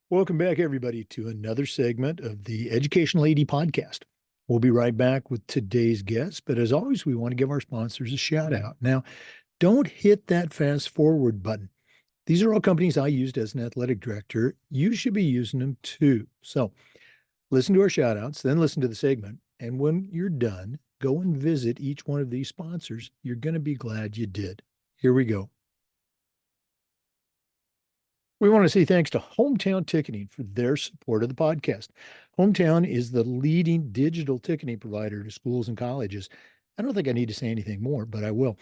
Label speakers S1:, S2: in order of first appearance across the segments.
S1: Welcome back, everybody, to another segment of the Educational AD podcast. We'll be right back with today's guest, but as always, we want to give our sponsors a shout out. Now, don't hit that fast forward button. These are all companies I used as an athletic director. You should be using them too. So listen to our shout outs, then listen to the segment. And when you're done, go and visit each one of these sponsors. You're going to be glad you did. Here we go. We want to say thanks to Hometown Ticketing for their support of the podcast. Hometown is the leading digital ticketing provider to schools and colleges. I don't think I need to say anything more, but I will.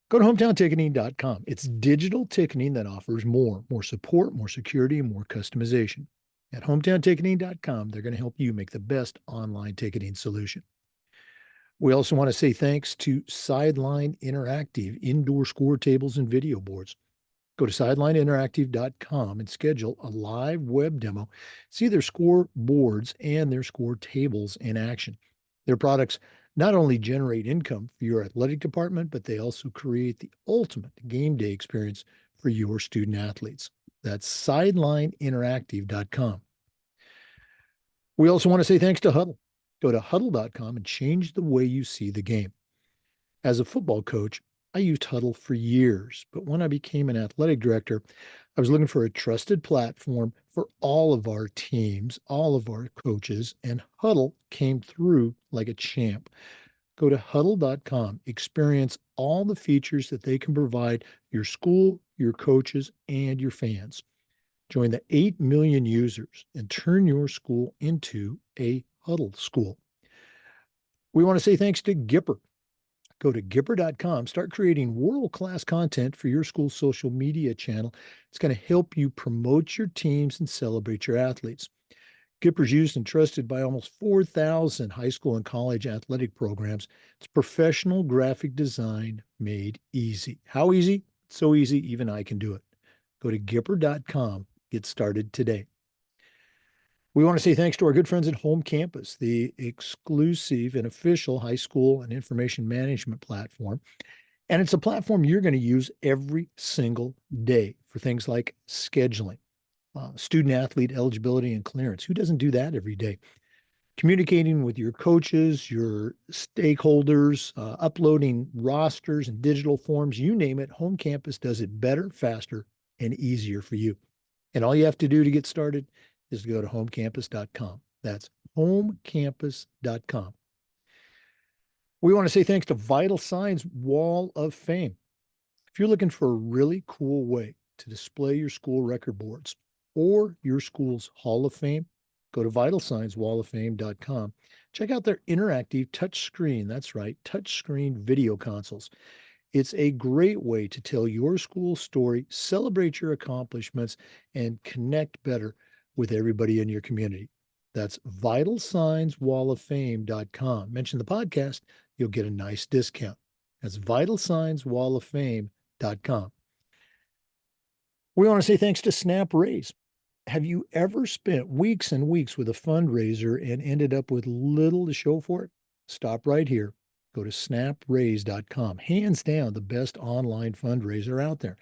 S1: Go to hometownticketing.com. It's digital ticketing that offers more support, more security, and more customization. At hometownticketing.com, they're going to help you make the best online ticketing solution. We also want to say thanks to Sideline Interactive indoor score tables and video boards. Go to sidelineinteractive.com and schedule a live web demo. See their score boards and their score tables in action. Their products not only generate income for your athletic department, but they also create the ultimate game day experience for your student athletes. That's sidelineinteractive.com. We also want to say thanks to Huddle. Go to huddle.com and change the way you see the game. As a football coach, I used Huddle for years, but when I became an athletic director, I was looking for a trusted platform for all of our teams, all of our coaches, and Huddle came through like a champ. Go to huddle.com, experience all the features that they can provide your school, your coaches, and your fans. Join the 8 million users and turn your school into a Huddle school. We want to say thanks to Gipper. Go to Gipper.com, start creating world-class content for your school's social media channel. It's going to help you promote your teams and celebrate your athletes. Gipper's used and trusted by almost 4,000 high school and college athletic programs. It's professional graphic design made easy. How easy? So easy, even I can do it. Go to Gipper.com. Get started today. We want to say thanks to our good friends at Home Campus, the exclusive and official high school and information management platform. And it's a platform you're going to use every single day for things like scheduling, student athlete eligibility and clearance. Who doesn't do that every day? Communicating with your coaches, your stakeholders, uploading rosters and digital forms, you name it. Home Campus does it better, faster, and easier for you. And all you have to do to get started is to go to homecampus.com. That's homecampus.com. We want to say thanks to Vital Signs Wall of Fame. If you're looking for a really cool way to display your school record boards or your school's Hall of Fame, go to vitalsignswalloffame.com. Check out their interactive touchscreen. That's right, touchscreen video consoles. It's a great way to tell your school's story, celebrate your accomplishments, and connect better with everybody in your community. That's vitalsignswalloffame.com. Mention the podcast, you'll get a nice discount. That's vitalsignswalloffame.com. We want to say thanks to Snap Raise. Have you ever spent weeks and weeks with a fundraiser and ended up with little to show for it? Stop right here. Go to snapraise.com. Hands down, the best online fundraiser out there.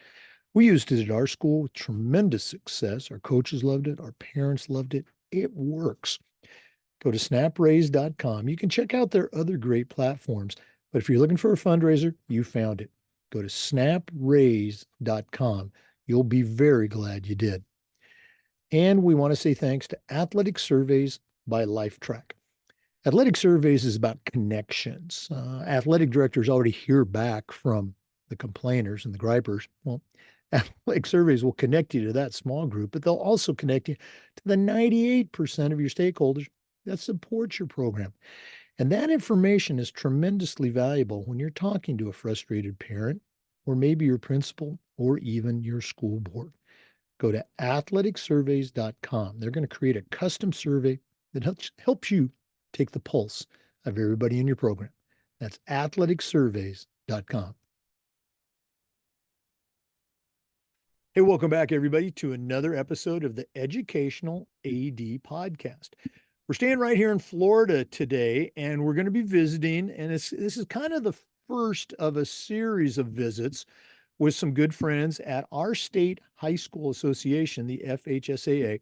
S1: We used it at our school with tremendous success. Our coaches loved it. Our parents loved it. It works. Go to snapraise.com. You can check out their other great platforms, but if you're looking for a fundraiser, you found it. Go to snapraise.com. You'll be very glad you did. And we want to say thanks to Athletic Surveys by LifeTrack. Athletic Surveys is about connections. Athletic directors already hear back from the complainers and the gripers. Well, Athletic Surveys will connect you to that small group, but they'll also connect you to the 98% of your stakeholders that support your program. And that information is tremendously valuable when you're talking to a frustrated parent, or maybe your principal, or even your school board. Go to athleticsurveys.com. They're going to create a custom survey that helps you take the pulse of everybody in your program. That's athleticsurveys.com. Hey, welcome back, everybody, to another episode of the Educational AD Podcast. We're staying right here in Florida today, and we're going to be visiting, and this is kind of the first of a series of visits with some good friends at our state high school association, the FHSAA.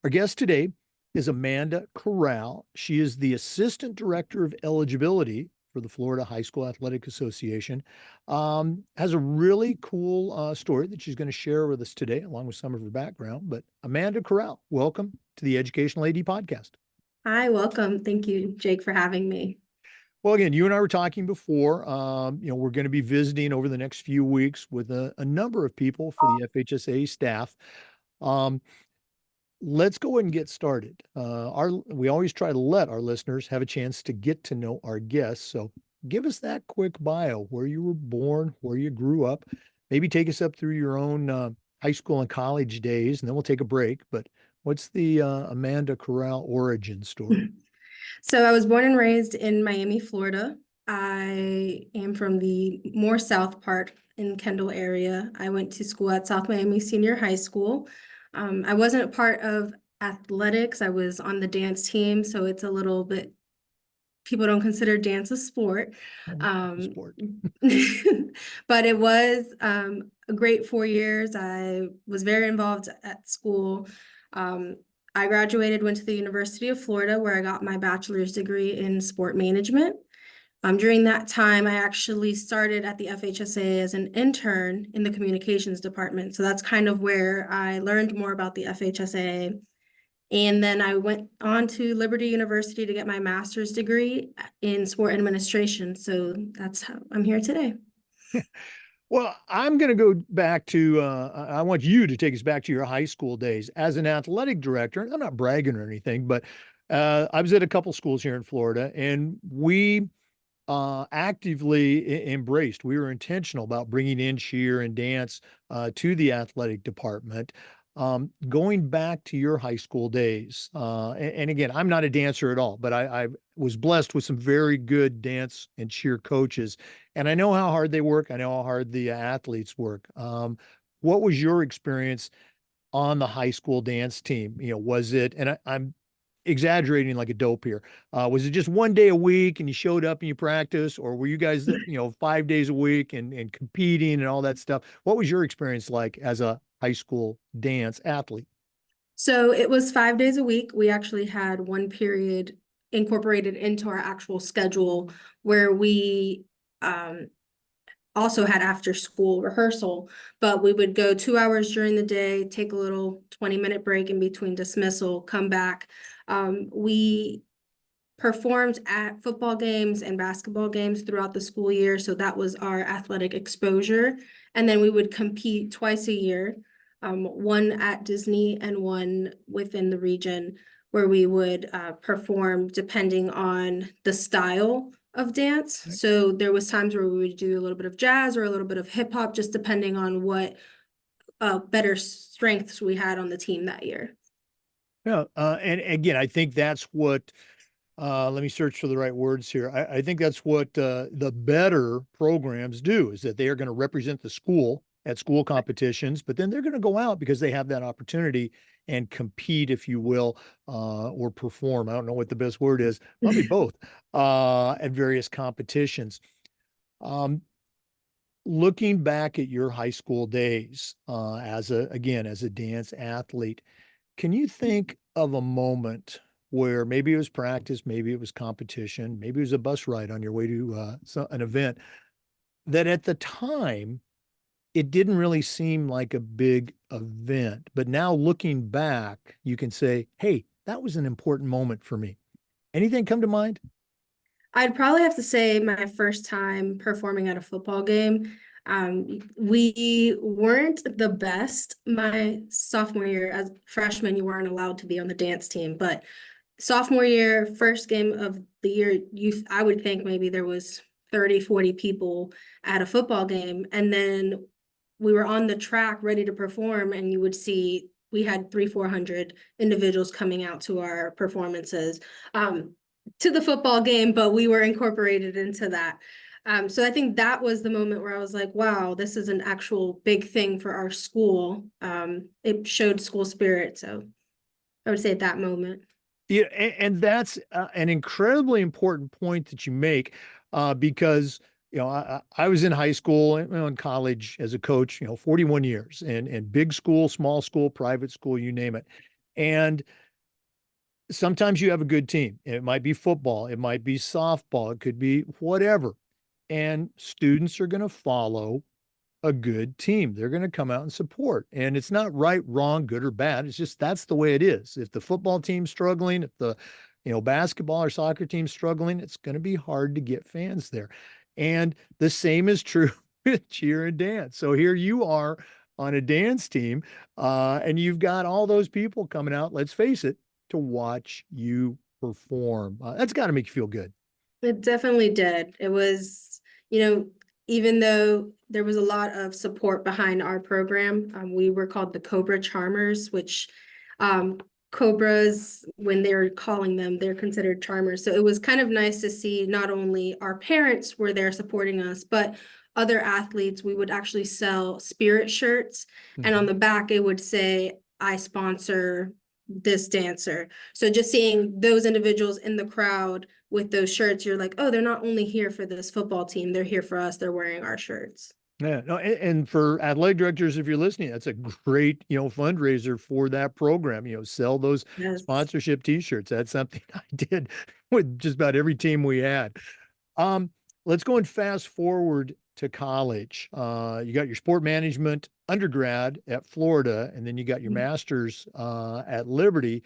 S1: Our guest today is Amanda Corral. She is the Assistant Director of Eligibility for the Florida High School Athletic Association. Has a really cool story that she's going to share with us today, along with some of her background. But Amanda Corral, welcome to the Educational AD Podcast.
S2: Hi, welcome. Thank you, Jake, for having me.
S1: Well, again, you and I were talking before. We're going to be visiting over the next few weeks with a number of people for the FHSAA staff. Um, let's go ahead and get started. We always try to let our listeners have a chance to get to know our guests. So give us that quick bio, where you were born, where you grew up, maybe take us up through your own high school and college days, and then we'll take a break. But what's the Amanda Corral origin story?
S2: So I was born and raised in Miami, Florida. I am from the more south part in Kendall area. I went to school at South Miami Senior High School. I wasn't a part of athletics. I was on the dance team, so it's a little bit, people don't consider dance a sport.
S1: Sport.
S2: But it was a great 4 years. I was very involved at school. I graduated, went to the University of Florida, where I got my bachelor's degree in sport management. During that time, I actually started at the FHSAA as an intern in the communications department. So that's kind of where I learned more about the FHSAA. And then I went on to Liberty University to get my master's degree in sport administration. So that's how I'm here today.
S1: Well, I'm going to go back to, I want you to take us back to your high school days as an athletic director. I'm not bragging or anything, but I was at a couple schools here in Florida, and we actively embraced, we were intentional about bringing in cheer and dance to the athletic department. Going back to your high school days, and again, I'm not a dancer at all, but I was blessed with some very good dance and cheer coaches, and I know how hard they work. I know how hard the athletes work. What was your experience on the high school dance team? Was it, and I'm exaggerating like a dope here. Was it just one day a week and you showed up and you practiced, or were you guys, 5 days a week and competing and all that stuff? What was your experience like as a high school dance athlete?
S2: So it was 5 days a week. We actually had one period incorporated into our actual schedule where we also had after school rehearsal, but we would go 2 hours during the day, take a little 20-minute break in between dismissal, come back. We performed at football games and basketball games throughout the school year. So that was our athletic exposure. And then we would compete twice a year, one at Disney and one within the region, where we would perform depending on the style of dance.
S1: Right.
S2: So there was times where we would do a little bit of jazz or a little bit of hip hop, just depending on what better strengths we had on the team that year.
S1: Yeah. And again, I think that's what, let me search for the right words here. I think that's what the better programs do, is that they are going to represent the school at school competitions, but then they're going to go out because they have that opportunity and compete, if you will, or perform. I don't know what the best word is, probably both, at various competitions. Um, Looking back at your high school days, as a dance athlete, can you think of a moment where maybe it was practice, maybe it was competition, maybe it was a bus ride on your way to an event, that at the time it didn't really seem like a big event, but now looking back, you can say, hey, that was an important moment for me. Anything come to mind?
S2: I'd probably have to say my first time performing at a football game. We weren't the best my sophomore year. As freshmen, you weren't allowed to be on the dance team, but sophomore year, first game of the year, I would think maybe there was 30, 40 people at a football game. And then we were on the track ready to perform, and you would see we had 300-400 individuals coming out to our performances. To the football game, but we were incorporated into that. So I think that was the moment where I was like, wow, this is an actual big thing for our school. It showed school spirit. So I would say at that moment.
S1: Yeah, and that's an incredibly important point that you make, because I was in high school and in college as a coach, 41 years, and big school, small school, private school, you name it. And sometimes you have a good team. It might be football, it might be softball, it could be whatever. And students are going to follow a good team. They're going to come out and support. And it's not right, wrong, good or bad. It's just that's the way it is. If the football team's struggling, if the basketball or soccer team's struggling, it's going to be hard to get fans there. And the same is true with cheer and dance. So here you are on a dance team, and you've got all those people coming out, let's face it, to watch you perform. That's got to make you feel good.
S2: It definitely did. It was, you know, even though there was a lot of support behind our program, we were called the Cobra Charmers, which Cobras, when they're calling them, they're considered charmers. So it was kind of nice to see not only our parents were there supporting us, but other athletes. We would actually sell spirit shirts, and on
S1: Mhm.
S2: the back it would say, I sponsor this dancer. So just seeing those individuals in the crowd with those shirts, you're like, oh, they're not only here for this football team, they're here for us. They're wearing our shirts.
S1: Yeah, no, and for athletic directors, if you're listening, that's a great, fundraiser for that program. Sell those
S2: Yes.
S1: sponsorship T-shirts. That's something I did with just about every team we had. Um, let's go and fast forward to college. You got your sport management undergrad at Florida, and then you got your master's at Liberty.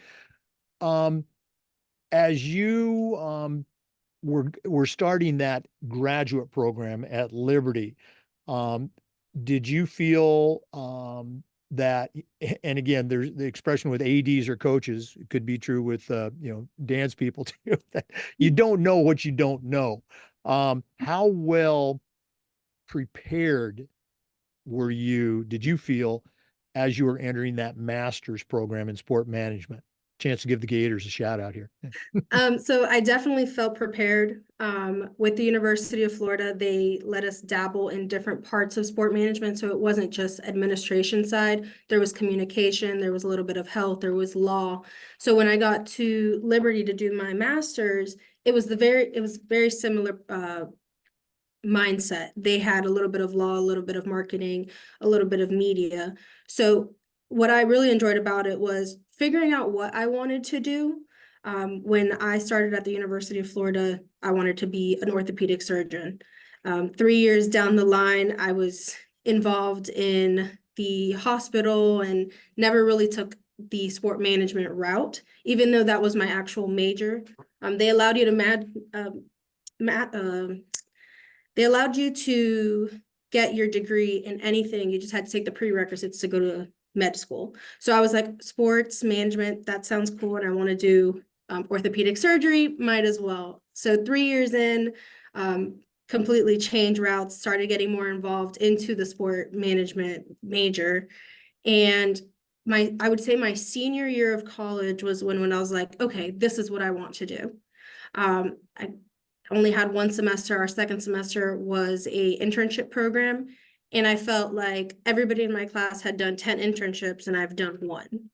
S1: Um, as you were starting that graduate program at Liberty, um, did you feel that, and again, there's the expression with ADs or coaches, it could be true with, dance people too, that you don't know what you don't know. How well prepared did you feel as you were entering that master's program in sport management? Chance to give the Gators a shout out here.
S2: So I definitely felt prepared. With the University of Florida, they let us dabble in different parts of sport management. So it wasn't just administration side. There was communication, there was a little bit of health, there was law. So when I got to Liberty to do my master's, it was very similar mindset. They had a little bit of law, a little bit of marketing, a little bit of media. So what I really enjoyed about it was figuring out what I wanted to do. When I started at the University of Florida, I wanted to be an orthopedic surgeon. 3 years down the line, I was involved in the hospital and never really took the sport management route, even though that was my actual major. They allowed you to mat, they allowed you to get your degree in anything. You just had to take the prerequisites to go to med school. So I was like, sports management, that sounds cool. And I want to do orthopedic surgery, might as well. So 3 years in, completely changed routes, started getting more involved into the sport management major. And I would say my senior year of college was when I was like, okay, this is what I want to do. I only had one semester. Our second semester was a internship program. And I felt like everybody in my class had done 10 internships and I've done one.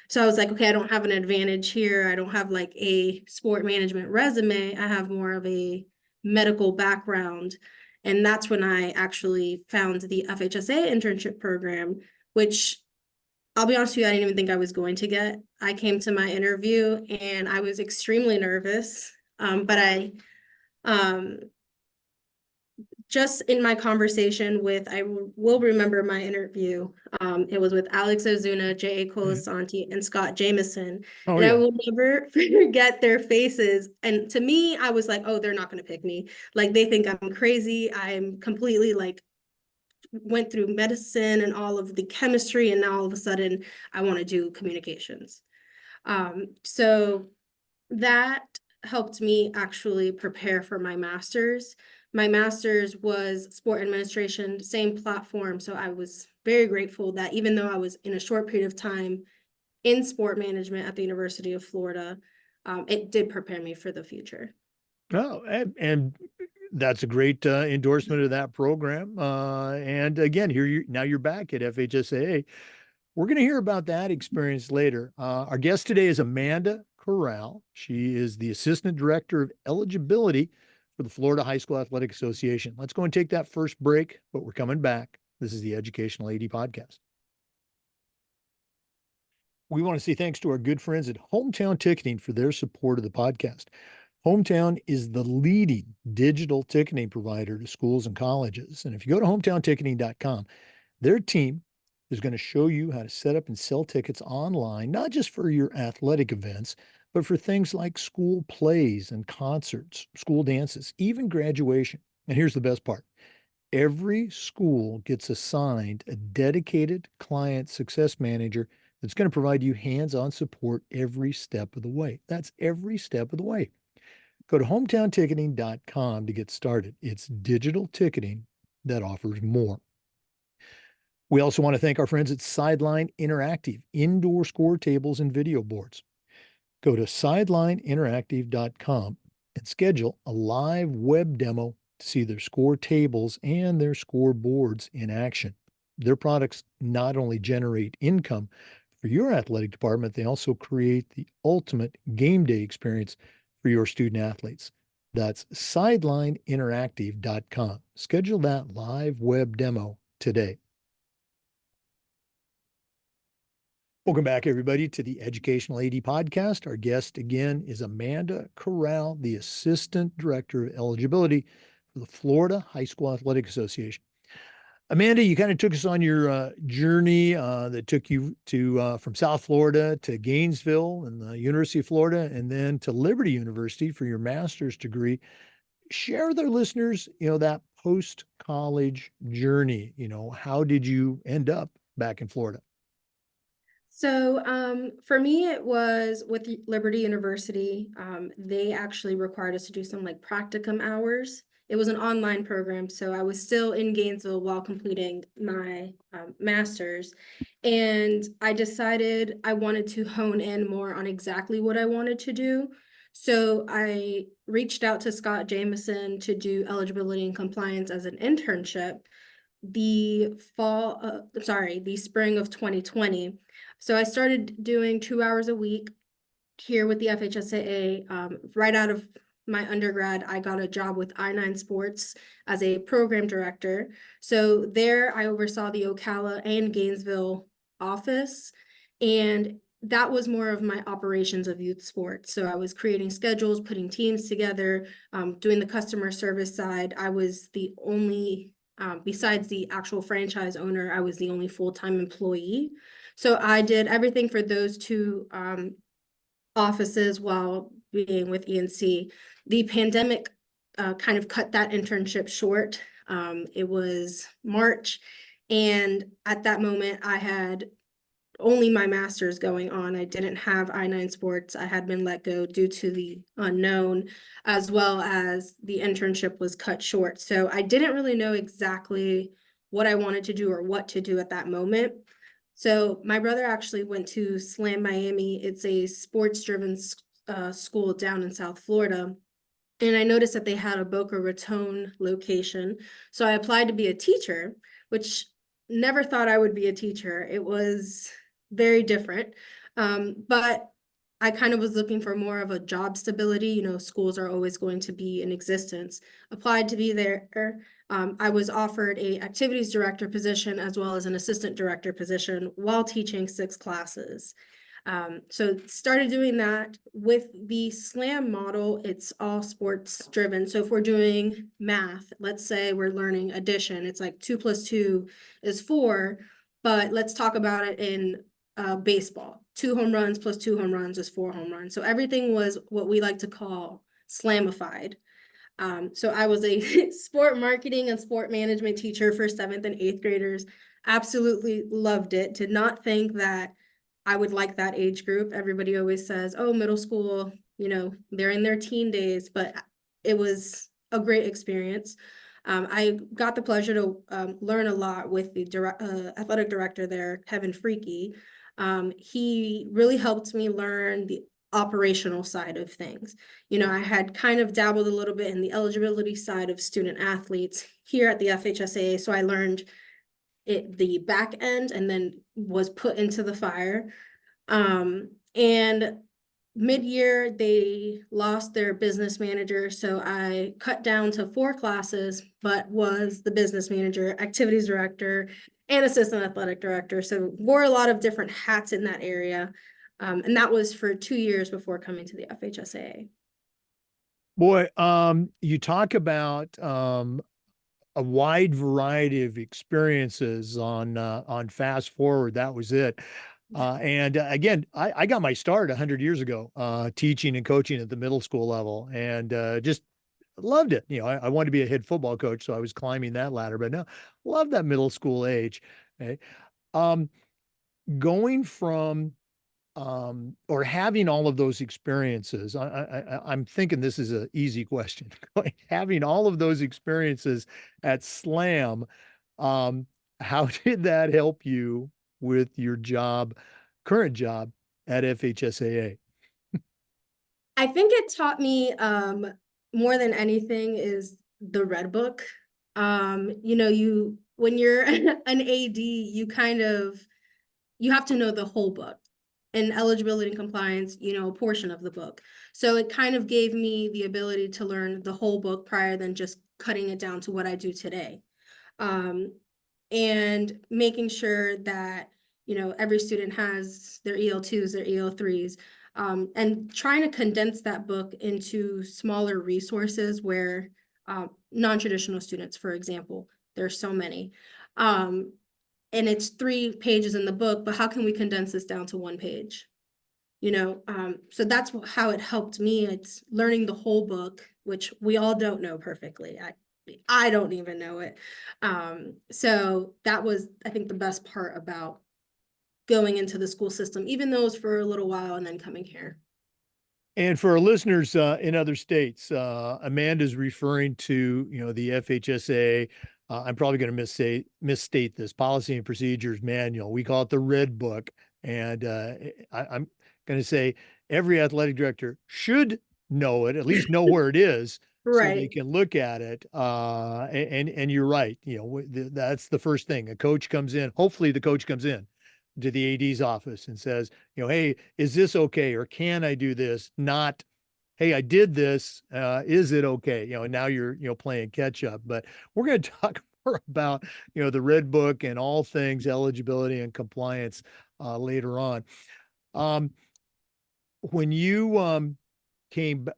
S2: So I was like, okay, I don't have an advantage here. I don't have like a sport management resume. I have more of a medical background. And that's when I actually found the FHSAA internship program, which I'll be honest with you, I didn't even think I was going to get. I came to my interview and I was extremely nervous. But I um, just in my conversation with, I will remember my interview. It was with Alex Ozuna, J.A.
S1: Yeah.
S2: Colasanti, and Scott Jameson.
S1: Oh
S2: And I
S1: yeah.
S2: will never forget their faces. And to me, I was like, oh, they're not going to pick me. Like, they think I'm crazy. I'm completely like, went through medicine and all of the chemistry. And now all of a sudden, I want to do communications. So that helped me actually prepare for my master's. My master's was sport administration, same platform. So I was very grateful that even though I was in a short period of time in sport management at the University of Florida, it did prepare me for the future.
S1: Oh, and that's a great endorsement of that program. And again, now you're back at FHSAA. We're going to hear about that experience later. Our guest today is Amanda Corral. She is the Assistant Director of Eligibility for the Florida High School Athletic Association. Let's go and take that first break, but we're coming back. This is the Educational AD Podcast. We want to say thanks to our good friends at Hometown Ticketing for their support of the podcast. Hometown is the leading digital ticketing provider to schools and colleges. And if you go to hometownticketing.com, their team is going to show you how to set up and sell tickets online, not just for your athletic events, but for things like school plays and concerts, school dances, even graduation. And here's the best part. Every school gets assigned a dedicated client success manager that's going to provide you hands-on support every step of the way. That's every step of the way. Go to hometownticketing.com to get started. It's digital ticketing that offers more. We also want to thank our friends at Sideline Interactive, indoor score tables and video boards. Go to sidelineinteractive.com and schedule a live web demo to see their score tables and their score boards in action. Their products not only generate income for your athletic department, they also create the ultimate game day experience for your student athletes. That's sidelineinteractive.com. Schedule that live web demo today. Welcome back, everybody, to the Educational AD Podcast. Our guest again is Amanda Corral, the Assistant Director of Eligibility for the Florida High School Athletic Association. Amanda, you kind of took us on your journey that took you to from South Florida to Gainesville and the University of Florida, and then to Liberty University for your master's degree. Share with our listeners, that post-college journey. How did you end up back in Florida?
S2: So for me, it was with Liberty University. They actually required us to do some like practicum hours. It was an online program, so I was still in Gainesville while completing my master's. And I decided I wanted to hone in more on exactly what I wanted to do. So I reached out to Scott Jameson to do eligibility and compliance as an internship the spring of 2020. So I started doing 2 hours a week here with the FHSAA. Right out of my undergrad, I got a job with I-9 Sports as a program director. So there I oversaw the Ocala and Gainesville office, and that was more of my operations of youth sports. So I was creating schedules, putting teams together, doing the customer service side. I was the only besides the actual franchise owner, I was the only full-time employee. So I did everything for those two offices while being with ENC. The pandemic kind of cut that internship short. It was March, and at that moment, I had only my master's going on. I didn't have I-9 Sports. I had been let go due to the unknown, as well as the internship was cut short. So I didn't really know exactly what I wanted to do or what to do at that moment. So my brother actually went to Slam Miami. It's a sports-driven school down in South Florida. And I noticed that they had a Boca Raton location. So I applied to be a teacher, which never thought I would be a teacher. It was very different. But I kind of was looking for more of a job stability. Schools are always going to be in existence. Applied to be there. I was offered a activities director position as well as an assistant director position while teaching 6 classes. So started doing that. With the SLAM model, it's all sports driven. So if we're doing math, let's say we're learning addition, it's like 2 + 2 is 4, but let's talk about it in baseball. 2 home runs plus 2 home runs is 4 home runs. So everything was what we like to call slamified. So I was a sport marketing and sport management teacher for 7th and 8th graders. Absolutely loved it. Did not think that I would like that age group. Everybody always says, oh, middle school, they're in their teen days, but it was a great experience. I got the pleasure to learn a lot with the athletic director there, Kevin Freaky. He really helped me learn the operational side of things. I had kind of dabbled a little bit in the eligibility side of student athletes here at the FHSAA, so I learned the back end and then was put into the fire. And mid-year, they lost their business manager, so I cut down to 4 classes, but was the business manager, activities director, and assistant athletic director. So wore a lot of different hats in that area. And that was for 2 years before coming to the FHSAA.
S1: Boy, you talk about a wide variety of experiences on Fast Forward. That was it. And again, I got my start 100 years ago, teaching and coaching at the middle school level, and just loved it. I wanted to be a head football coach, so I was climbing that ladder. But no, love that middle school age. Okay. Um, Going from or having all of those experiences, I'm thinking this is an easy question. Having all of those experiences at Slam, um, how did that help you with your current job at FHSAA?
S2: I think it taught me more than anything is the Red Book. You when you're an AD, you have to know the whole book. And eligibility and compliance, a portion of the book. So it kind of gave me the ability to learn the whole book prior than just cutting it down to what I do today. Um, and making sure that, every student has their EL2s, their EL3s, and trying to condense that book into smaller resources where non-traditional students, for example, there's so many. And it's 3 pages in the book, but how can we condense this down to 1 page? So that's how it helped me. It's learning the whole book, which we all don't know perfectly. I don't even know it. So that was, I think, the best part about going into the school system, even though it was for a little while and then coming here.
S1: And for our listeners in other states, Amanda's referring to, the FHSA. I'm probably going to misstate this policy and procedures manual. We call it the Red Book, and I'm going to say every athletic director should know it, at least know where it is, so they
S2: Right.
S1: can look at it. And you're right. That's the first thing. A coach comes in. Hopefully, the coach comes in to the AD's office and says, hey, is this okay? Or can I do this? Not, hey, I did this. Is it okay? And now you're, playing catch up. But we're going to talk more about, the Red Book and all things eligibility and compliance later on. Um, when you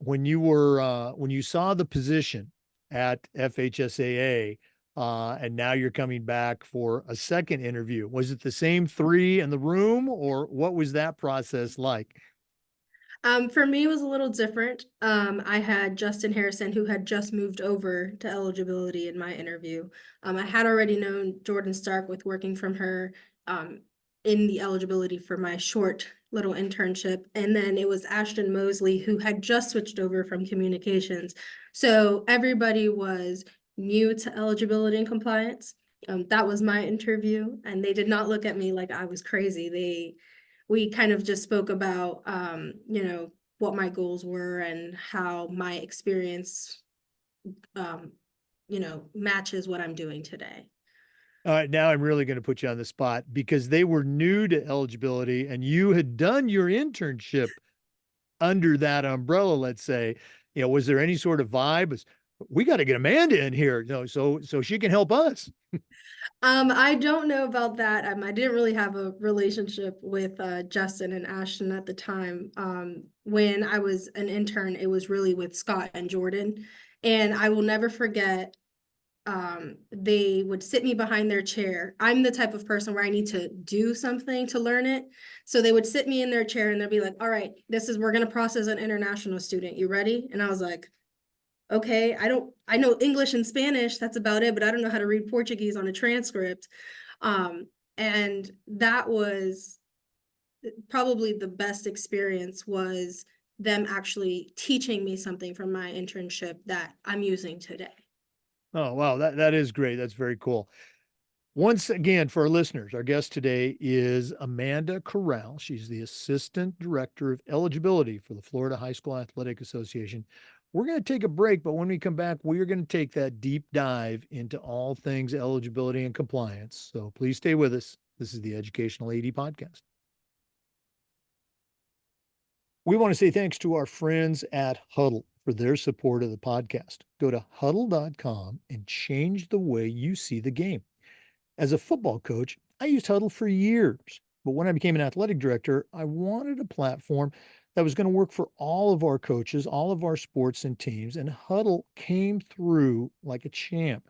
S1: when you saw the position at FHSAA, and now you're coming back for a second interview, was it the same three in the room, or what was that process like?
S2: For me, it was a little different. I had Justin Harrison, who had just moved over to eligibility in my interview. I had already known Jordan Stark with working from her in the eligibility for my short little internship. And then it was Ashton Mosley, who had just switched over from communications. So everybody was new to eligibility and compliance. That was my interview, and they did not look at me like I was crazy. We kind of just spoke about, what my goals were and how my experience, um, matches what I'm doing today.
S1: All right, now I'm really going to put you on the spot because they were new to eligibility and you had done your internship under that umbrella, let's say. Was there any sort of vibe? We got to get Amanda in here, so she can help us.
S2: I don't know about that. I didn't really have a relationship with Justin and Ashton at the time. When I was an intern, it was really with Scott and Jordan. And I will never forget, they would sit me behind their chair. I'm the type of person where I need to do something to learn it. So they would sit me in their chair and they'd be like, all right, we're going to process an international student. You ready? And I was like, okay, I know English and Spanish, that's about it, but I don't know how to read Portuguese on a transcript. Um, and that was probably the best experience, was them actually teaching me something from my internship that I'm using today.
S1: Oh, wow, that is great. That's very cool. Once again, for our listeners, our guest today is Amanda Corral. She's the Assistant Director of Eligibility for the Florida High School Athletic Association. We're going to take a break, but when we come back, we are going to take that deep dive into all things eligibility and compliance. So please stay with us. This is the Educational AD Podcast. We want to say thanks to our friends at Huddle for their support of the podcast. Go to huddle.com and change the way you see the game. As a football coach, I used Huddle for years, but when I became an athletic director, I wanted a platform that was going to work for all of our coaches, all of our sports and teams, and Huddle came through like a champ.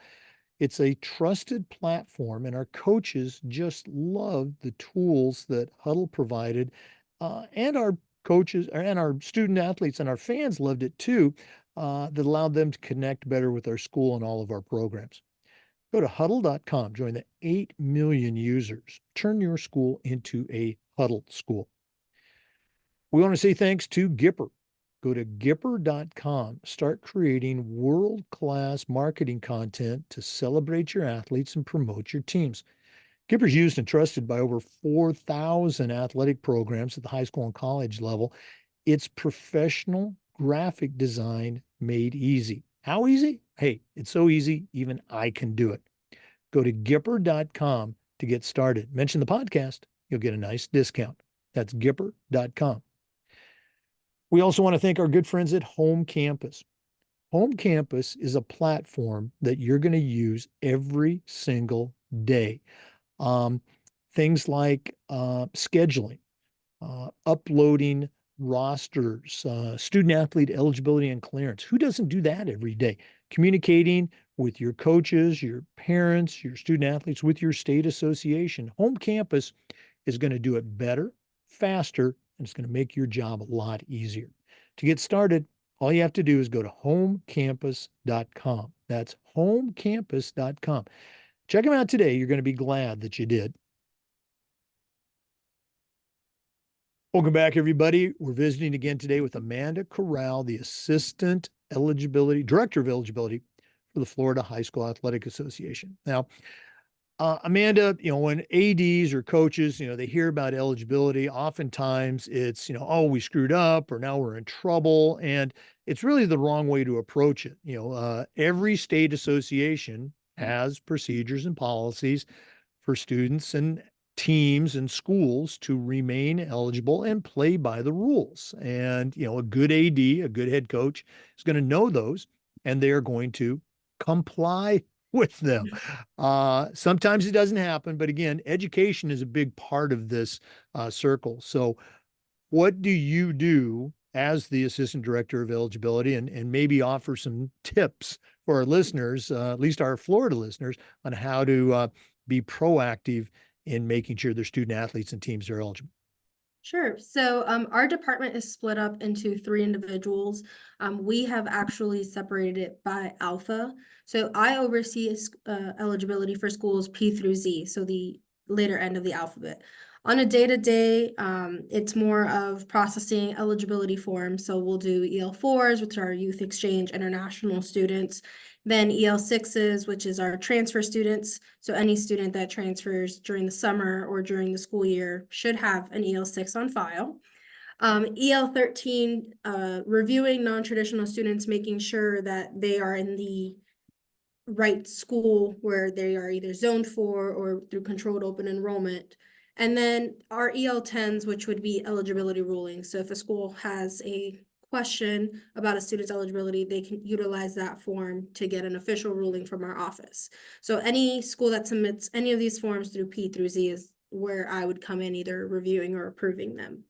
S1: It's a trusted platform, and our coaches just loved the tools that Huddle provided, and our coaches and our student athletes and our fans loved it too. That allowed them to connect better with our school and all of our programs. Go to huddle.com, join the 8 million users, turn your school into a Huddle school. We want to say thanks to Gipper. Go to Gipper.com, start creating world class marketing content to celebrate your athletes and promote your teams. Gipper's used and trusted by over 4,000 athletic programs at the high school and college level. It's professional graphic design made easy. How easy? Hey, it's so easy, even I can do it. Go to Gipper.com to get started. Mention the podcast, you'll get a nice discount. That's Gipper.com. We also want to thank our good friends at Home Campus. Home Campus is a platform that you're going to use every single day. Um, Things like scheduling, uploading rosters, student athlete eligibility and clearance. Who doesn't do that every day? Communicating with your coaches, your parents, your student athletes, with your state association. Home Campus is going to do it better, faster, and it's going to make your job a lot easier. To get started, all you have to do is go to homecampus.com. That's homecampus.com. Check them out today. You're going to be glad that you did. Welcome back, everybody. We're visiting again today with Amanda Corral, the Assistant Eligibility, Director of Eligibility for the Florida High School Athletic Association. Now, Amanda, when ADs or coaches, they hear about eligibility, oftentimes it's, oh, we screwed up or now we're in trouble. And it's really the wrong way to approach it. Every state association has procedures and policies for students and teams and schools to remain eligible and play by the rules. And, a good AD, a good head coach is going to know those, and they are going to comply with them. Sometimes it doesn't happen, but again, education is a big part of this circle. So what do you do as the assistant director of eligibility, and maybe offer some tips for our listeners, at least our Florida listeners, on how to be proactive in making sure their student athletes and teams are eligible?
S2: Sure. So our department is split up into three individuals. We have actually separated it by alpha. So I oversee eligibility for schools P through Z, so the later end of the alphabet. On a day-to-day, it's more of processing eligibility forms. So we'll do EL4s, which are youth exchange international students, then EL6s, which is our transfer students. So any student that transfers during the summer or during the school year should have an EL6 on file. EL13, reviewing non-traditional students, making sure that they are in the right school where they are either zoned for or through controlled open enrollment. And then our EL10s, which would be eligibility rulings. So if a school has a question about a student's eligibility, they can utilize that form to get an official ruling from our office. So any school that submits any of these forms through P through Z is where I would come in either reviewing or approving them.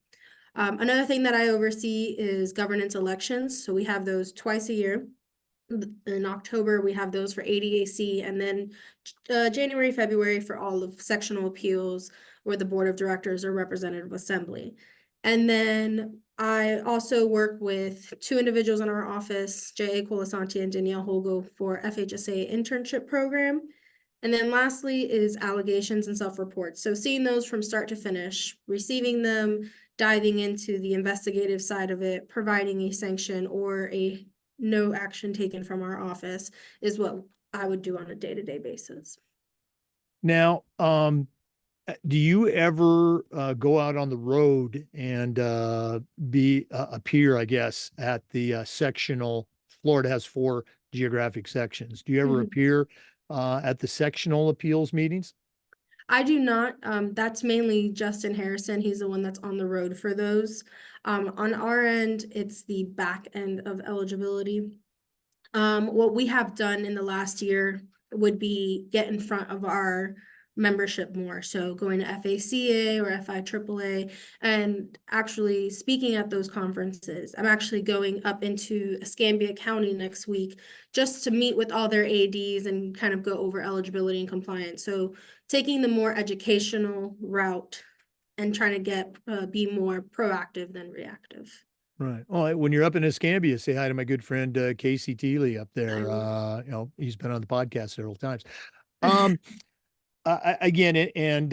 S2: Another thing that I oversee is governance elections. So we have those twice a year. In October, we have those for ADAC, and then January, February for all of sectional appeals where the board of directors or representative assembly. And then I also work with two individuals in our office, J.A. Colasanti and Danielle Holgo, for FHSAA internship program. And then lastly is allegations and self-reports. So seeing those from start to finish, receiving them, diving into the investigative side of it, providing a sanction or a no action taken from our office is what I would do on a day-to-day basis.
S1: Now, do you ever go out on the road and appear, I guess, at the sectional? Florida has 4 geographic sections. Do you ever appear at the sectional appeals meetings?
S2: I do not. That's mainly Justin Harrison. He's the one that's on the road for those. On our end, it's the back end of eligibility. What we have done in the last year would be get in front of our membership more. So going to FACA or FIAAA and actually speaking at those conferences. I'm actually going up into Escambia County next week just to meet with all their ADs and kind of go over eligibility and compliance. So taking the more educational route and trying to be more proactive than reactive.
S1: Right. Well, when you're up in Escambia, say hi to my good friend Casey Teeley up
S2: I
S1: there.
S2: will.
S1: He's been on the podcast several times. Um, Again, and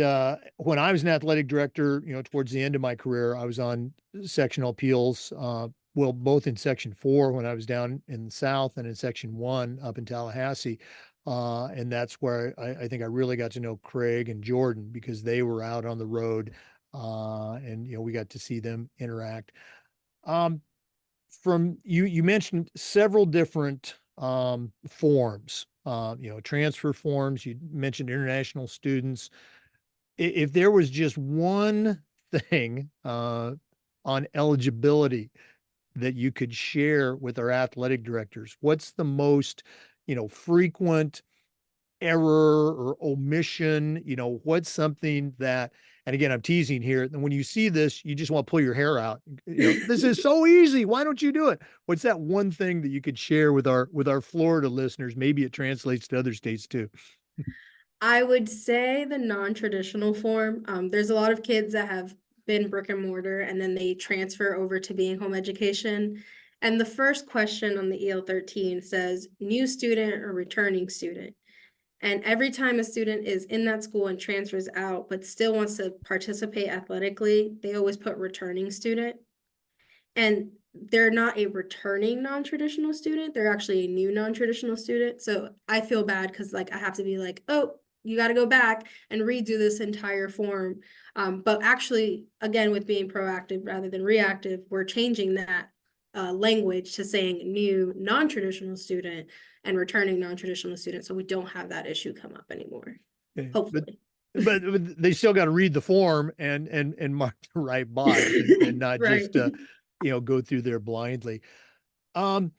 S1: when I was an athletic director, towards the end of my career, I was on sectional appeals. Well, both in Section 4 when I was down in the South, and in Section 1 up in Tallahassee. And that's where I think I really got to know Craig and Jordan because they were out on the road, and we got to see them interact. Um, from you mentioned several different forms, transfer forms. You mentioned international students. If there was just one thing on eligibility that you could share with our athletic directors, what's the most, frequent error or omission? What's something that, and again, I'm teasing here, and when you see this, you just want to pull your hair out. This is so easy. Why don't you do it? What's that one thing that you could share with our Florida listeners? Maybe it translates to other states too.
S2: I would say the non-traditional form. There's a lot of kids that have been brick and mortar and then they transfer over to being home education. And the first question on the EL13 says new student or returning student. And every time a student is in that school and transfers out, but still wants to participate athletically, they always put returning student. And they're not a returning non-traditional student, they're actually a new non-traditional student. So I feel bad because like I have to be like, oh, you got to go back and redo this entire form. But actually, again, with being proactive rather than reactive, we're changing that language to saying new non-traditional student and returning non-traditional student, so we don't have that issue come up anymore.
S1: Okay.
S2: Hopefully.
S1: But they still got to read the form and mark the right box and not
S2: Right.
S1: just go through there blindly. Um,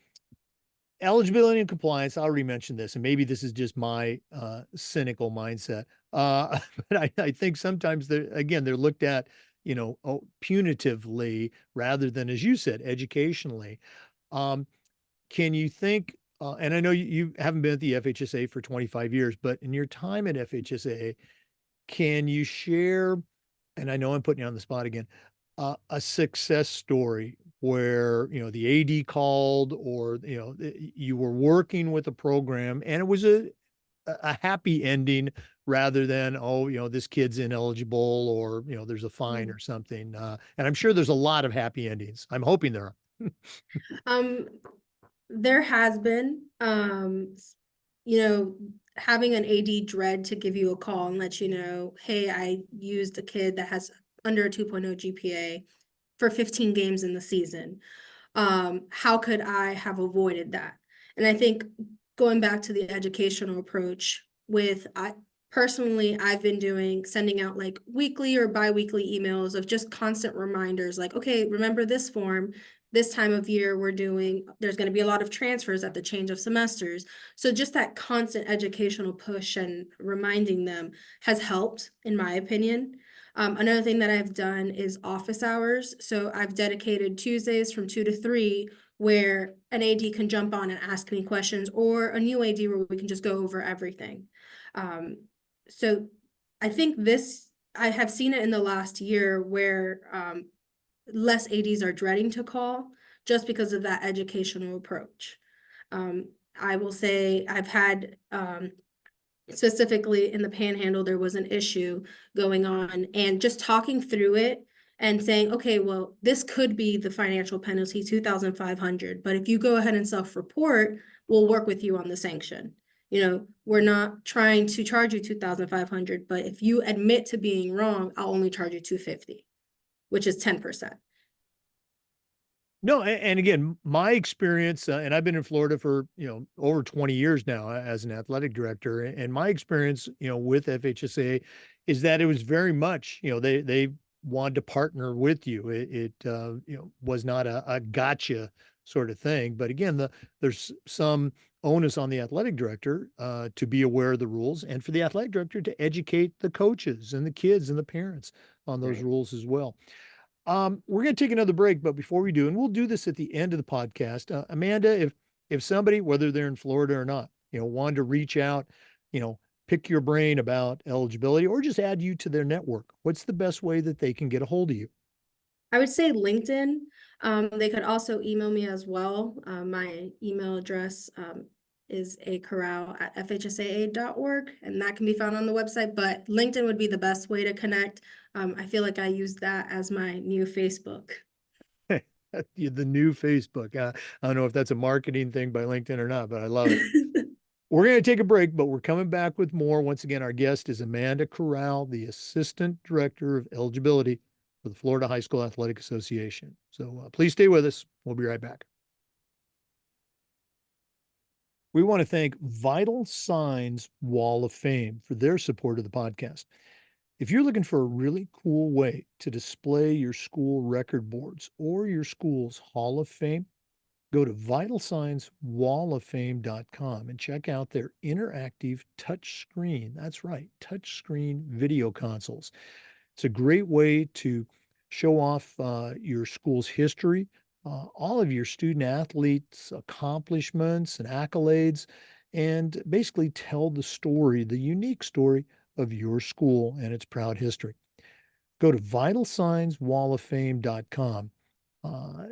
S1: Eligibility and compliance, I already mentioned this, and maybe this is just my cynical mindset. But I think sometimes they're looked at, punitively rather than, as you said, educationally. Um, can you think, and I know you haven't been at the FHSA for 25 years, but in your time at FHSA, can you share, and I know I'm putting you on the spot again, a success story where, the AD called, or, you were working with a program and it was a happy ending rather than, oh, this kid's ineligible, or, there's a fine or something. And I'm sure there's a lot of happy endings. I'm hoping there are.
S2: Um, there has been, you know, having an AD dread to give you a call and let you know, hey, I used a kid that has under a 2.0 GPA for 15 games in the season. How could I have avoided that? And I think going back to the educational approach with, I personally, I've been sending out like weekly or bi-weekly emails of just constant reminders like, okay, remember this form. This time of year, there's going to be a lot of transfers at the change of semesters. So just that constant educational push and reminding them has helped, in my opinion. Another thing that I've done is office hours. So I've dedicated Tuesdays from 2 to 3 where an AD can jump on and ask me questions, or a new AD where we can just go over everything. So I think I have seen it in the last year where less ADs are dreading to call just because of that educational approach. I will say I've had specifically in the Panhandle, there was an issue going on, and just talking through it and saying, okay, well, this could be the financial penalty, 2,500, but if you go ahead and self-report, we'll work with you on the sanction. We're not trying to charge you 2,500, but if you admit to being wrong, I'll only charge you 250, which is 10%.
S1: No, and again, my experience, and I've been in Florida for, over 20 years now as an athletic director, and my experience, with FHSA is that it was very much, they wanted to partner with you. It was not a gotcha sort of thing. But again, there's some onus on the athletic director to be aware of the rules, and for the athletic director to educate the coaches and the kids and the parents on those
S2: Right.
S1: rules as well. We're going to take another break, but before we do, and we'll do this at the end of the podcast, Amanda, if somebody, whether they're in Florida or not, wanted to reach out, you know, pick your brain about eligibility or just add you to their network, what's the best way that they can get a hold of you?
S2: I would say LinkedIn. They could also email me as well. My email address is acorral@fhsaa.org, and that can be found on the website. But LinkedIn would be the best way to connect. I feel like I use that as my new Facebook.
S1: The new Facebook. I don't know if that's a marketing thing by LinkedIn or not, but I love it. We're going to take a break, but we're coming back with more. Once again, our guest is Amanda Corral, the Assistant Director of Eligibility for the Florida High School Athletic Association. So please stay with us. We'll be right back. We want to thank Vital Signs Wall of Fame for their support of the podcast. If you're looking for a really cool way to display your school record boards or your school's Hall of Fame, go to vitalsignswalloffame.com and check out their interactive touchscreen. That's right, touchscreen video consoles. It's a great way to show off your school's history, all of your student athletes' accomplishments and accolades, and basically tell the story, the unique story of your school and its proud history. Go to vitalsignswalloffame.com. Uh,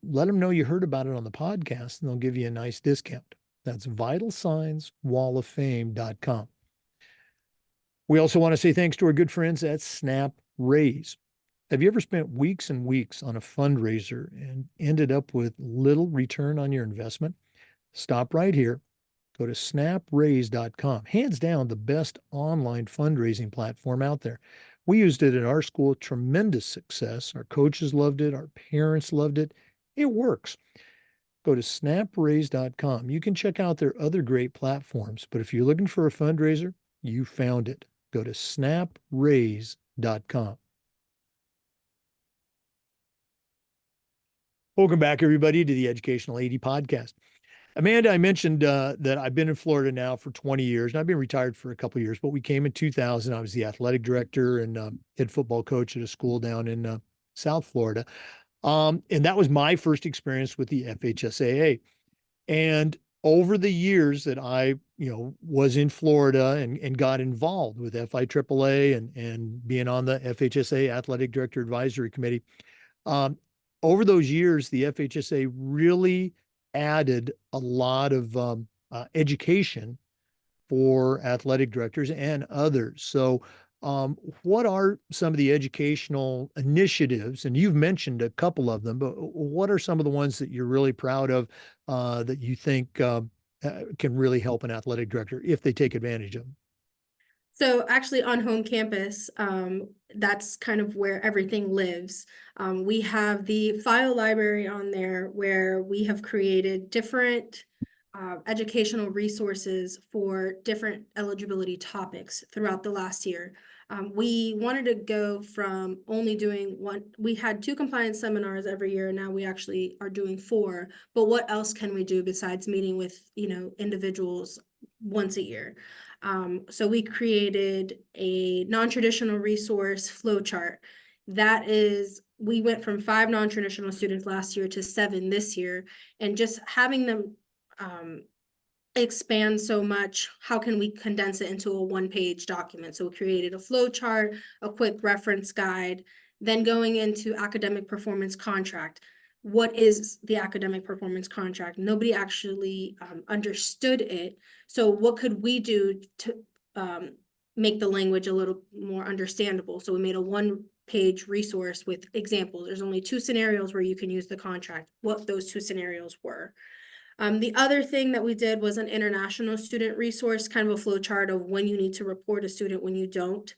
S1: let them know you heard about it on the podcast, and they'll give you a nice discount. That's vitalsignswalloffame.com. We also want to say thanks to our good friends at Snap Raise. Have you ever spent weeks and weeks on a fundraiser and ended up with little return on your investment? Stop right here. Go to snapraise.com. Hands down, the best online fundraising platform out there. We used it at our school, tremendous success. Our coaches loved it, our parents loved it. It works. Go to snapraise.com. You can check out their other great platforms, but if you're looking for a fundraiser, you found it. Go to snapraise.com. Welcome back, everybody, to the Educational AD Podcast. Amanda, I mentioned that I've been in Florida now for 20 years, and I've been retired for a couple of years, but we came in 2000. I was the athletic director and head football coach at a school down in South Florida. And that was my first experience with the FHSAA. And over the years that I, was in Florida and got involved with FIAAA and being on the FHSAA Athletic Director Advisory Committee, um, over those years, the FHSAA really added a lot of education for athletic directors and others. So, what are some of the educational initiatives? And you've mentioned a couple of them, but what are some of the ones that you're really proud of that you think can really help an athletic director if they take advantage of them?
S2: So actually on home campus, that's kind of where everything lives. We have the file library on there where we have created different educational resources for different eligibility topics throughout the last year. We wanted to go from only doing one, we had 2 compliance seminars every year, and now we actually are doing 4. But what else can we do besides meeting with, individuals once a year? So we created a non-traditional resource flowchart. That is, we went from 5 non-traditional students last year to 7 this year, and just having them expand so much, how can we condense it into a 1-page document? So we created a flow chart, a quick reference guide, then going into academic performance contract. What is the academic performance contract? Nobody actually understood it. So what could we do to make the language a little more understandable? So we made a 1-page resource with examples. There's only 2 scenarios where you can use the contract, what those 2 scenarios were. The other thing that we did was an international student resource, kind of a flow chart of when you need to report a student, when you don't.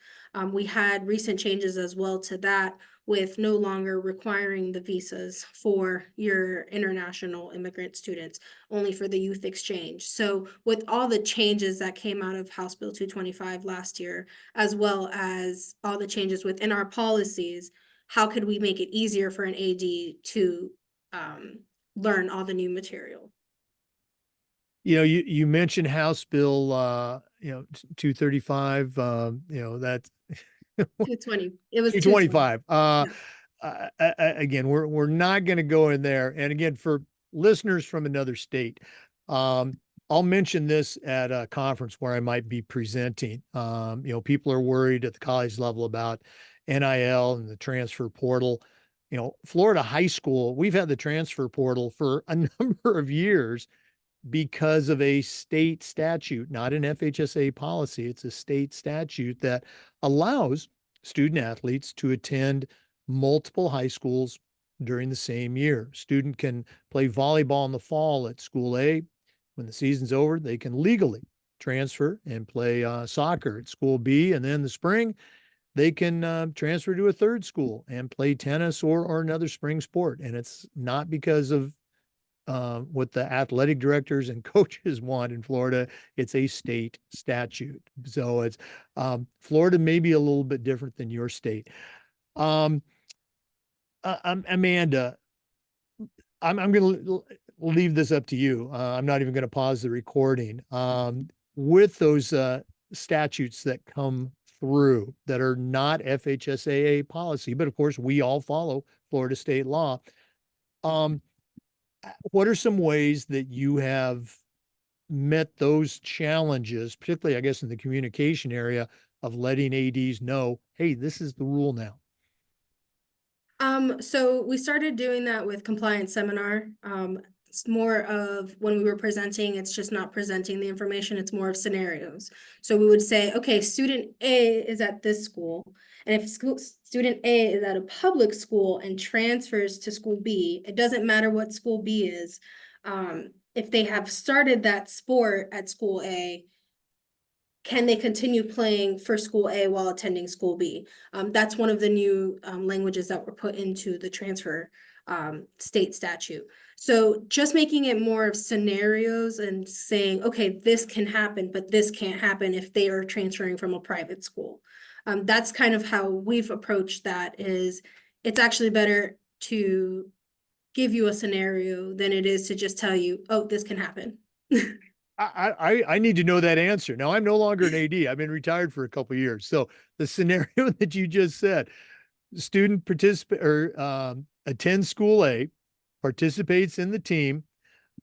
S2: We had recent changes as well to that, with no longer requiring the visas for your international immigrant students, only for the youth exchange. So with all the changes that came out of House Bill 225 last year, as well as all the changes within our policies, how could we make it easier for an AD to learn all the new material?
S1: You mentioned House Bill 235, that's
S2: 220. It was 220.
S1: 225.
S2: Yeah.
S1: Again, we're not going to go in there. And again, for listeners from another state, I'll mention this at a conference where I might be presenting. People are worried at the college level about NIL and the transfer portal. Florida high school, we've had the transfer portal for a number of years because of a state statute, not an FHSAA policy. It's a state statute that allows student athletes to attend multiple high schools during the same year. Student can play volleyball in the fall at school A. When the season's over, they can legally transfer and play soccer at school B. And then the spring, they can transfer to a third school and play tennis or another spring sport. And it's not because of what the athletic directors and coaches want in Florida. It's a state statute. So it's Florida may be a little bit different than your state. Amanda, I'm going to leave this up to you. I'm not even going to pause the recording. With those statutes that come through that are not FHSAA policy, but of course we all follow Florida state law. What are some ways that you have met those challenges, particularly, I guess, in the communication area of letting ADs know, hey, this is the rule now?
S2: So we started doing that with compliance seminar. It's more of when we were presenting, it's just not presenting the information, it's more of scenarios. So we would say, okay, student A is at this school, and if student A is at a public school and transfers to school B, it doesn't matter what school B is. If they have started that sport at school A, can they continue playing for school A while attending school B? That's one of the new languages that were put into the transfer state statute. So just making it more of scenarios and saying, okay, this can happen, but this can't happen if they are transferring from a private school. That's kind of how we've approached that. Is it's actually better to give you a scenario than it is to just tell you, oh, this can happen.
S1: I need to know that answer. Now, I'm no longer an AD. I've been retired for a couple of years. So the scenario that you just said, student participate or attends school A, participates in the team,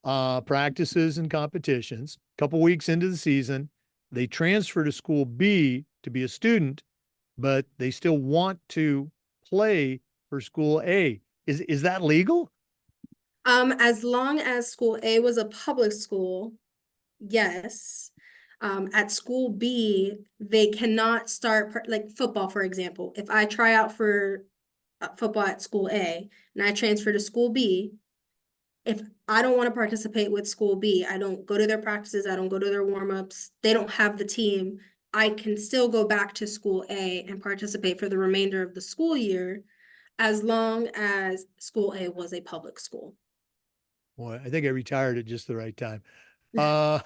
S1: practices and competitions. A couple weeks into the season, they transfer to school B to be a student, but they still want to play for school A. Is that legal?
S2: As long as school A was a public school, yes. At school B, they cannot start like football, for example. If I try out for football at school A and I transfer to school B, if I don't want to participate with school B, I don't go to their practices, I don't go to their warm-ups, they don't have the team, I can still go back to school A and participate for the remainder of the school year as long as school A was a public school.
S1: Boy, I think I retired at just the right time. Uh,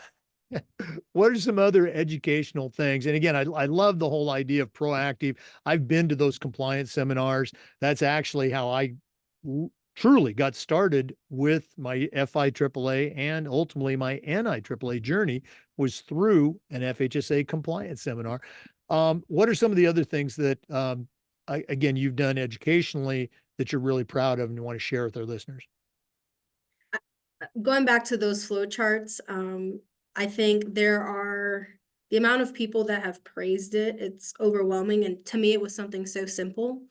S1: what are some other educational things? And again, I love the whole idea of proactive. I've been to those compliance seminars. That's actually how I truly got started with my FIAAA and ultimately my NIAAA journey was through an FHSA compliance seminar. What are some of the other things that, again, you've done educationally that you're really proud of and you want to share with our listeners?
S2: Going back to those flow charts, I think there are the amount of people that have praised it, it's overwhelming. And to me, it was something so simple.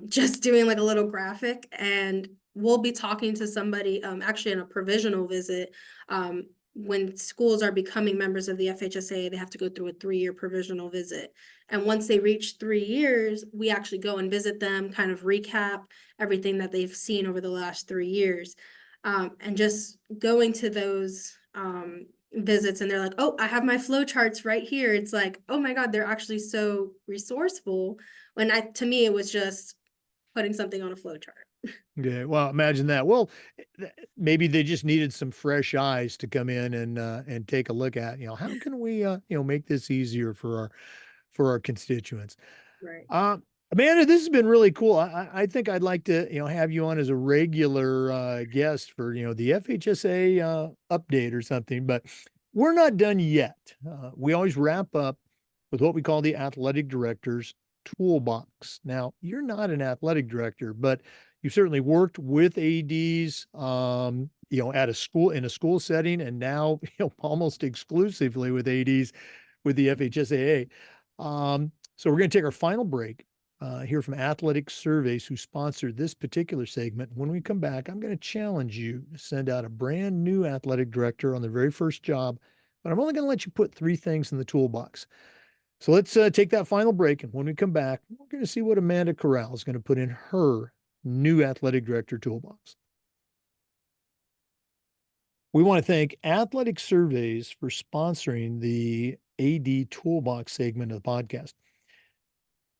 S2: Just doing like a little graphic, and we'll be talking to somebody actually in a provisional visit. When schools are becoming members of the FHSAA, they have to go through a 3-year provisional visit. And once they reach 3 years, we actually go and visit them, kind of recap everything that they've seen over the last 3 years. And just going to those visits and they're like, oh, I have my flow charts right here. It's like, oh my God, they're actually so resourceful. To me, it was just putting something on a flow chart.
S1: Yeah, well, imagine that. Well, maybe they just needed some fresh eyes to come in and take a look at, how can we make this easier for our constituents.
S2: Right.
S1: Uh, Amanda, this has been really cool. I think I'd like to, have you on as a regular guest for, the FHSA update or something, but we're not done yet. We always wrap up with what we call the athletic director's toolbox. Now, you're not an athletic director, but you certainly worked with ADs, at a school in a school setting, and now, almost exclusively with ADs with the FHSAA. So we're going to take our final break, hear from Athletic Surveys, who sponsored this particular segment. When we come back, I'm going to challenge you to send out a brand new athletic director on their very first job, but I'm only going to let you put 3 things in the toolbox. So let's take that final break. And when we come back, we're going to see what Amanda Corral is going to put in her new athletic director toolbox. We want to thank Athletic Surveys for sponsoring the AD Toolbox segment of the podcast.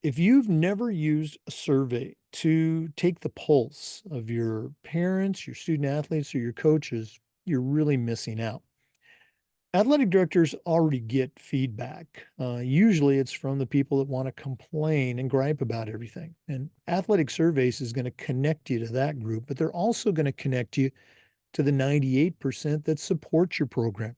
S1: If you've never used a survey to take the pulse of your parents, your student athletes, or your coaches, you're really missing out. Athletic directors already get feedback. Usually it's from the people that want to complain and gripe about everything. And Athletic Surveys is going to connect you to that group, but they're also going to connect you to the 98% that support your program.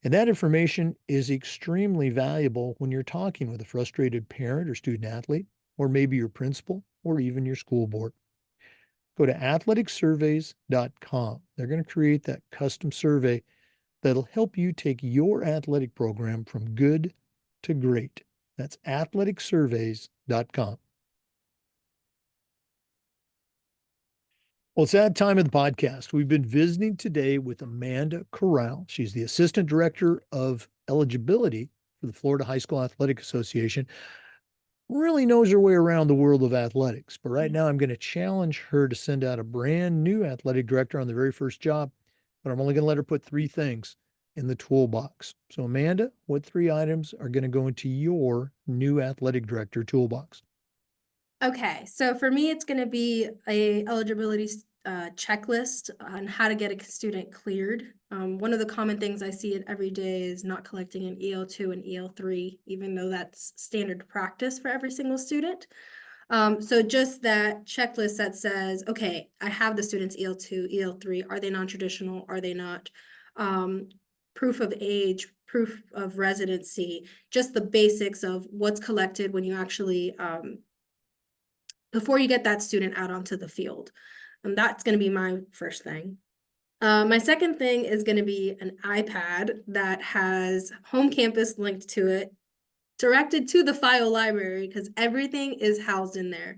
S1: And that information is extremely valuable when you're talking with a frustrated parent or student athlete, or maybe your principal, or even your school board. Go to athleticsurveys.com. They're going to create that custom survey that'll help you take your athletic program from good to great. That's athleticsurveys.com. Well, it's that time of the podcast. We've been visiting today with Amanda Corral. She's the Assistant Director of Eligibility for the Florida High School Athletic Association. Really knows her way around the world of athletics. But right now, I'm going to challenge her to send out a brand new athletic director on the very first job. But I'm only going to let her put 3 things in the toolbox. So, Amanda, what 3 items are going to go into your new athletic director toolbox?
S2: Okay, so for me, it's going to be a eligibility checklist on how to get a student cleared. One of the common things I see it every day is not collecting an EL2 and EL3, even though that's standard practice for every single student. So just that checklist that says, okay, I have the students EL2, EL3, are they non-traditional, are they not? Proof of age, proof of residency, just the basics of what's collected when you actually before you get that student out onto the field. And that's going to be my first thing. My second thing is going to be an iPad that has home campus linked to it, directed to the file library, because everything is housed in there.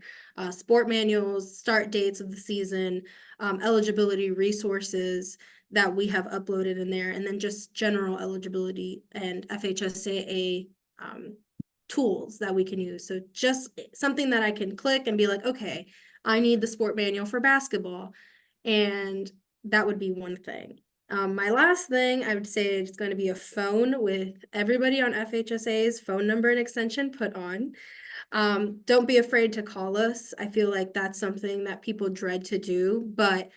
S2: Sport manuals, start dates of the season, eligibility resources that we have uploaded in there, and then just general eligibility and FHSAA tools that we can use. So just something that I can click and be like, okay, I need the sport manual for basketball. And that would be one thing. My last thing, I would say it's going to be a phone with everybody on FHSA's phone number and extension put on. Don't be afraid to call us. I feel like that's something that people dread to do, but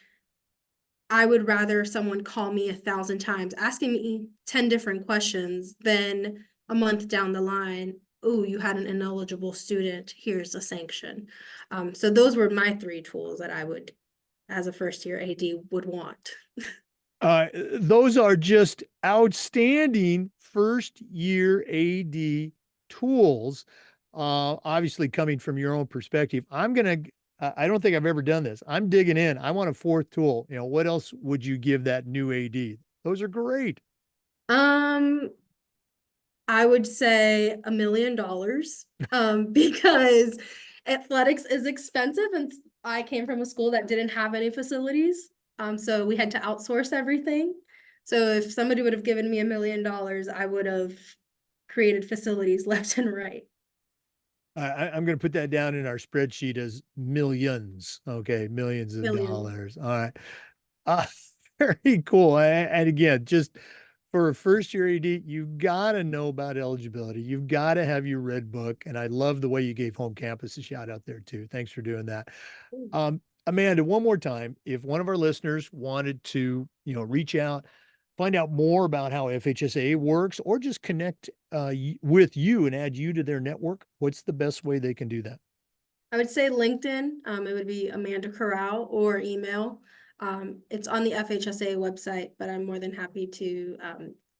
S2: I would rather someone call me 1,000 times asking me 10 different questions than a month down the line, oh, you had an ineligible student, here's a sanction. So those were my 3 tools that I would, as a first year AD, would want.
S1: Those are just outstanding first year AD tools. Obviously, coming from your own perspective, I don't think I've ever done this. I'm digging in. I want a 4th tool. What else would you give that new AD? Those are great.
S2: I would say $1 million, because athletics is expensive, and I came from a school that didn't have any facilities. So we had to outsource everything. So if somebody would have given me $1 million, I would have created facilities left and right.
S1: I'm going to put that down in our spreadsheet as millions. Okay, millions of
S2: Millions.
S1: dollars. All right. Uh, very cool. And again, just for a first year AD, you've got to know about eligibility. You've got to have your red book. And I love the way you gave home campus a shout out there too. Thanks for doing that. Amanda, one more time, if one of our listeners wanted to, reach out, find out more about how FHSAA works, or just connect with you and add you to their network, what's the best way they can do that?
S2: I would say LinkedIn. It would be Amanda Corral or email. It's on the FHSA website, but I'm more than happy to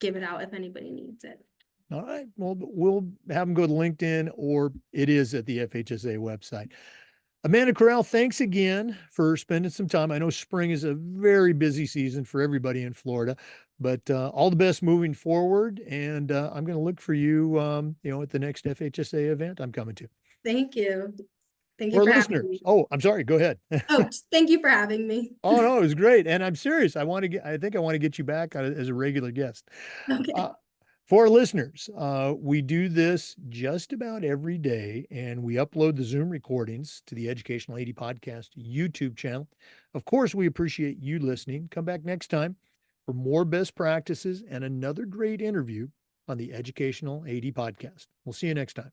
S2: give it out if anybody needs it.
S1: All right. Well, we'll have them go to LinkedIn, or it is at the FHSA website. Amanda Corral, thanks again for spending some time. I know spring is a very busy season for everybody in Florida, but all the best moving forward. And I'm going to look for you, at the next FHSA event I'm coming to.
S2: Thank you. Thank
S1: For
S2: you
S1: our
S2: for having
S1: listeners.
S2: me.
S1: Oh, I'm sorry. Go ahead.
S2: Oh, thank you for having me.
S1: Oh no, it was great. And I'm serious. I think I want to get you back as a regular guest.
S2: Okay.
S1: Uh, for our listeners, we do this just about every day, and we upload the Zoom recordings to the Educational AD Podcast YouTube channel. Of course, we appreciate you listening. Come back next time for more best practices and another great interview on the Educational AD Podcast. We'll see you next time.